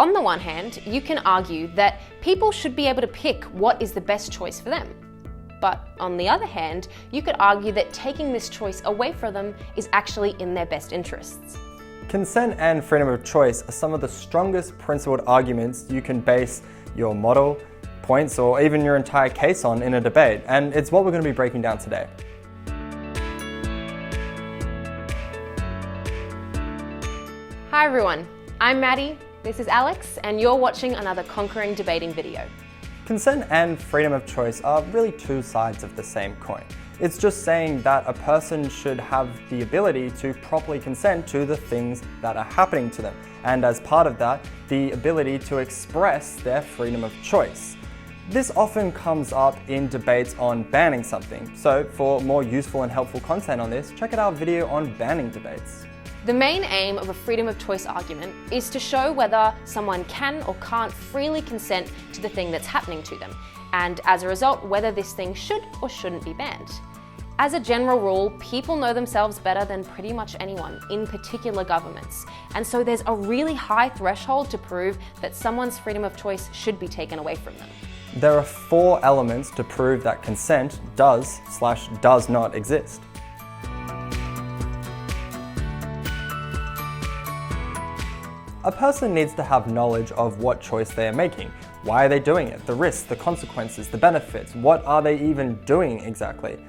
On the one hand, you can argue that people should be able to pick what is the best choice for them. But on the other hand, you could argue that taking this choice away from them is actually in their best interests. Consent and freedom of choice are some of the strongest principled arguments you can base your model, points, or even your entire case on in a debate, and it's what we're going to be breaking down today. Hi everyone, I'm Maddie, this is Alex, and you're watching another Conquering Debating video. Consent and freedom of choice are really two sides of the same coin. It's just saying that a person should have the ability to properly consent to the things that are happening to them, and as part of that, the ability to express their freedom of choice. This often comes up in debates on banning something, so for more useful and helpful content on this, check out our video on banning debates. The main aim of a freedom of choice argument is to show whether someone can or can't freely consent to the thing that's happening to them, and as a result, whether this thing should or shouldn't be banned. As a general rule, people know themselves better than pretty much anyone, in particular governments, and so there's a really high threshold to prove that someone's freedom of choice should be taken away from them. There are 4 elements to prove that consent does not exist. A person needs to have knowledge of what choice they are making. Why are they doing it? The risks, the consequences, the benefits. What are they even doing exactly?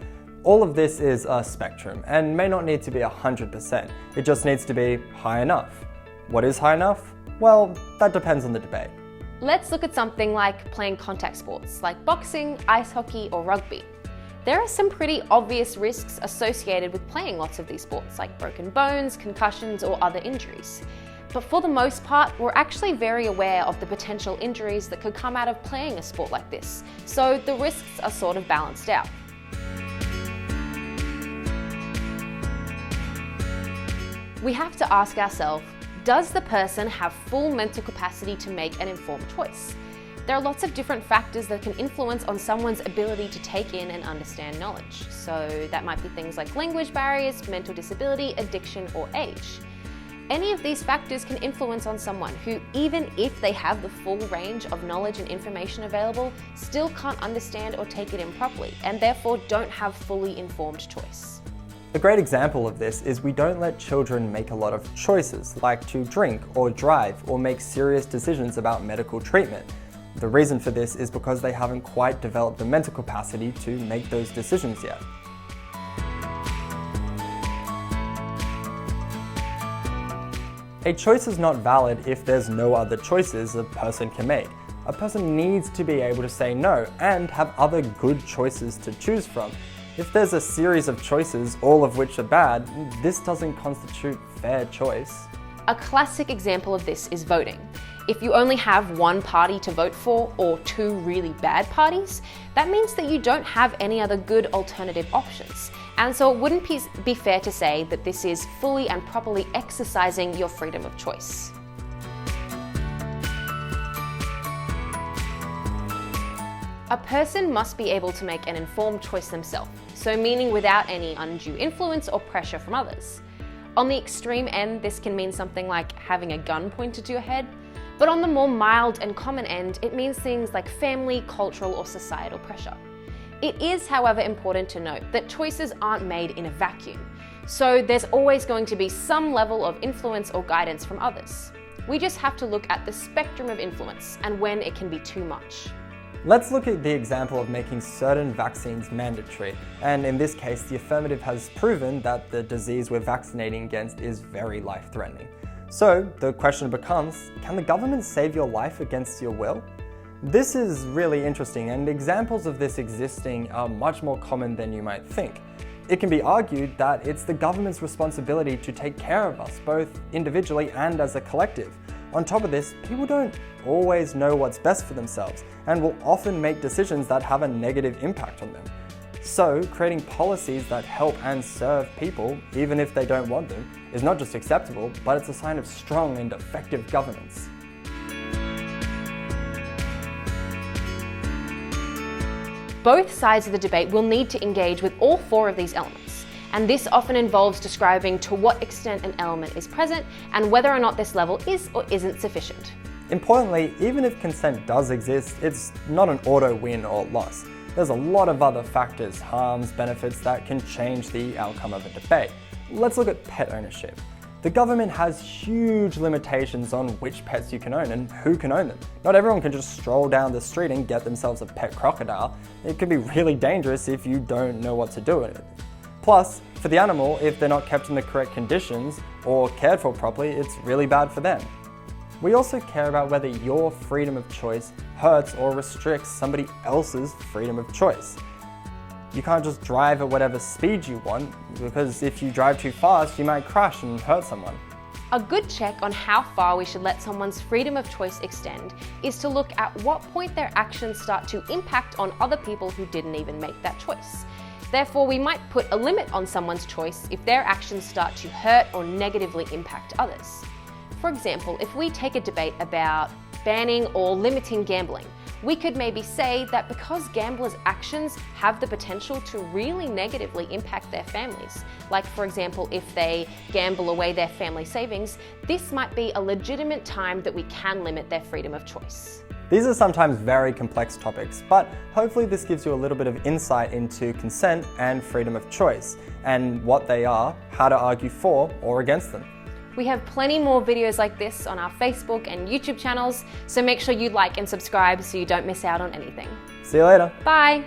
All of this is a spectrum and may not need to be 100%. It just needs to be high enough. What is high enough? Well, that depends on the debate. Let's look at something like playing contact sports, like boxing, ice hockey, or rugby. There are some pretty obvious risks associated with playing lots of these sports, like broken bones, concussions, or other injuries. But for the most part, we're actually very aware of the potential injuries that could come out of playing a sport like this, so the risks are sort of balanced out. We have to ask ourselves, does the person have full mental capacity to make an informed choice? There are lots of different factors that can influence on someone's ability to take in and understand knowledge. So that might be things like language barriers, mental disability, addiction, or age. Any of these factors can influence on someone who, even if they have the full range of knowledge and information available, still can't understand or take it in properly, and therefore don't have fully informed choice. A great example of this is we don't let children make a lot of choices, like to drink or drive or make serious decisions about medical treatment. The reason for this is because they haven't quite developed the mental capacity to make those decisions yet. A choice is not valid if there's no other choices a person can make. A person needs to be able to say no and have other good choices to choose from. If there's a series of choices, all of which are bad, this doesn't constitute fair choice. A classic example of this is voting. If you only have one party to vote for or 2 really bad parties, that means that you don't have any other good alternative options. And so it wouldn't be fair to say that this is fully and properly exercising your freedom of choice. A person must be able to make an informed choice themselves, so meaning without any undue influence or pressure from others. On the extreme end, this can mean something like having a gun pointed to your head, but on the more mild and common end, it means things like family, cultural, or societal pressure. It is, however, important to note that choices aren't made in a vacuum, so there's always going to be some level of influence or guidance from others. We just have to look at the spectrum of influence and when it can be too much. Let's look at the example of making certain vaccines mandatory, and in this case, the affirmative has proven that the disease we're vaccinating against is very life-threatening. So the question becomes, can the government save your life against your will? This is really interesting, and examples of this existing are much more common than you might think. It can be argued that it's the government's responsibility to take care of us, both individually and as a collective. On top of this, people don't always know what's best for themselves and will often make decisions that have a negative impact on them. So, creating policies that help and serve people, even if they don't want them, is not just acceptable, but it's a sign of strong and effective governance. Both sides of the debate will need to engage with all 4 of these elements, and this often involves describing to what extent an element is present and whether or not this level is or isn't sufficient. Importantly, even if consent does exist, it's not an auto win or loss. There's a lot of other factors, harms, benefits that can change the outcome of a debate. Let's look at pet ownership. The government has huge limitations on which pets you can own and who can own them. Not everyone can just stroll down the street and get themselves a pet crocodile. It can be really dangerous if you don't know what to do with it. Plus, for the animal, if they're not kept in the correct conditions or cared for properly, it's really bad for them. We also care about whether your freedom of choice hurts or restricts somebody else's freedom of choice. You can't just drive at whatever speed you want, because if you drive too fast, you might crash and hurt someone. A good check on how far we should let someone's freedom of choice extend is to look at what point their actions start to impact on other people who didn't even make that choice. Therefore, we might put a limit on someone's choice if their actions start to hurt or negatively impact others. For example, if we take a debate about banning or limiting gambling, we could maybe say that because gamblers' actions have the potential to really negatively impact their families, like for example, if they gamble away their family savings, this might be a legitimate time that we can limit their freedom of choice. These are sometimes very complex topics, but hopefully this gives you a little bit of insight into consent and freedom of choice, and what they are, how to argue for or against them. We have plenty more videos like this on our Facebook and YouTube channels, so make sure you like and subscribe so you don't miss out on anything. See you later. Bye!